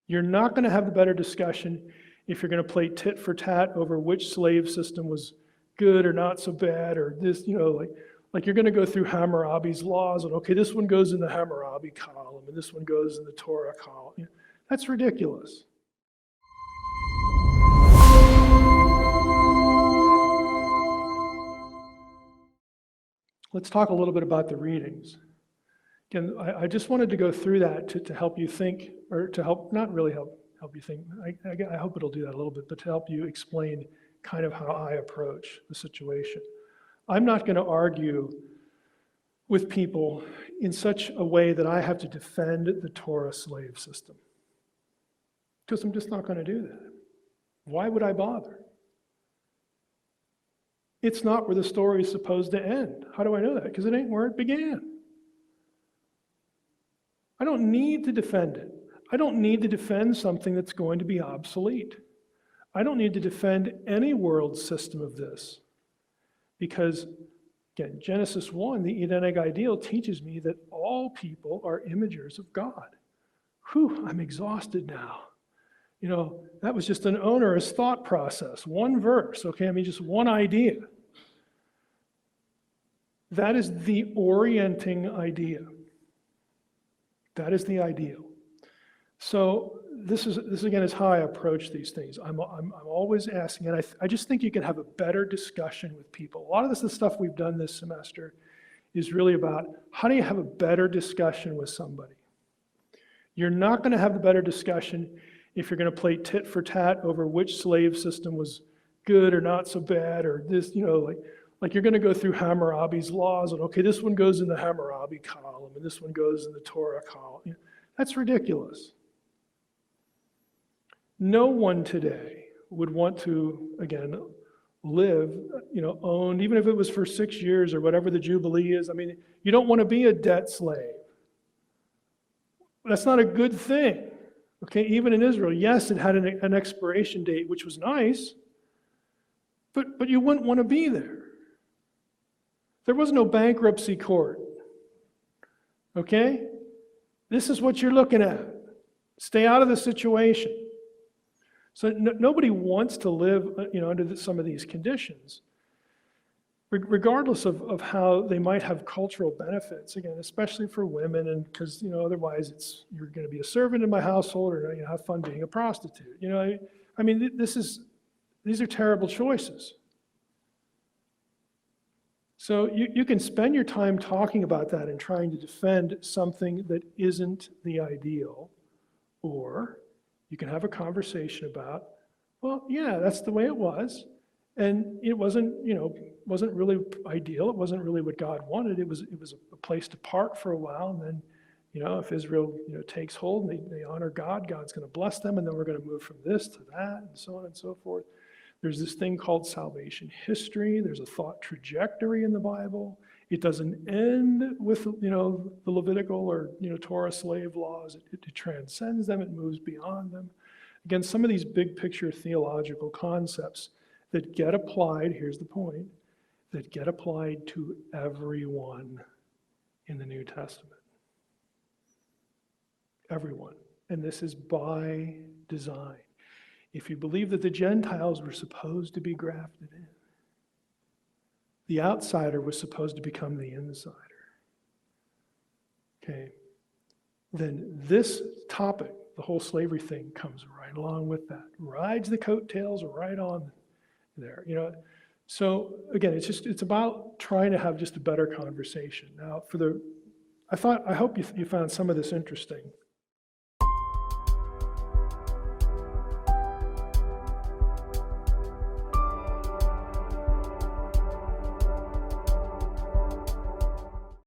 You're not going to have the better discussion if you're going to play tit for tat over which slave system was good or not so bad, or this, like you're going to go through Hammurabi's laws, and okay, this one goes in the Hammurabi column, and this one goes in the Torah column. That's ridiculous. Let's talk a little bit about the readings. Again, I just wanted to go through that to help you think, or to help, not really help you think, I hope it'll do that a little bit, but to help you explain kind of how I approach the situation. I'm not going to argue with people in such a way that I have to defend the Torah slave system, because I'm just not going to do that. Why would I bother? It's not where the story is supposed to end. How do I know that? Because it ain't where it began. I don't need to defend it. I don't need to defend something that's going to be obsolete. I don't need to defend any world system of this, because, again, Genesis 1, the Edenic ideal, teaches me that all people are imagers of God. Whew, I'm exhausted now. That was just an onerous thought process. One verse, okay? Just one idea. That is the orienting idea. That is the ideal. So this again is how I approach these things. I'm always asking, and I just think you can have a better discussion with people. A lot of the stuff we've done this semester is really about how do you have a better discussion with somebody. You're not going to have the better discussion if you're going to play tit for tat over which slave system was good or not so bad, or this, like you're going to go through Hammurabi's laws, and okay, this one goes in the Hammurabi column, and this one goes in the Torah column. That's ridiculous. No one today would want to, again, live, owned, even if it was for 6 years or whatever the Jubilee is. You don't want to be a debt slave. That's not a good thing. Okay, even in Israel, yes, it had an expiration date, which was nice, but you wouldn't want to be there. There was no bankruptcy court. Okay? This is what you're looking at. Stay out of the situation. So nobody wants to live, under some of these conditions, regardless of how they might have cultural benefits. Again, especially for women, and because otherwise you're going to be a servant in my household, or have fun being a prostitute. These are terrible choices. So you can spend your time talking about that and trying to defend something that isn't the ideal, or you can have a conversation about, well, yeah, that's the way it was, and it wasn't really ideal. It wasn't really what God wanted. It was a place to part for a while, and then, if Israel takes hold and they honor God, God's going to bless them, and then we're going to move from this to that, and so on and so forth. There's this thing called salvation history. There's a thought trajectory in the Bible. It doesn't end with, the Levitical or, Torah slave laws. It transcends them. It moves beyond them. Again, some of these big picture theological concepts that get applied, here's the point, that get applied to everyone in the New Testament. Everyone. And this is by design. If you believe that the Gentiles were supposed to be grafted in, the outsider was supposed to become the insider. Okay, then this topic, the whole slavery thing, comes right along with that. Rides the coattails right on there. So again, it's about trying to have just a better conversation. Now, I hope you found some of this interesting.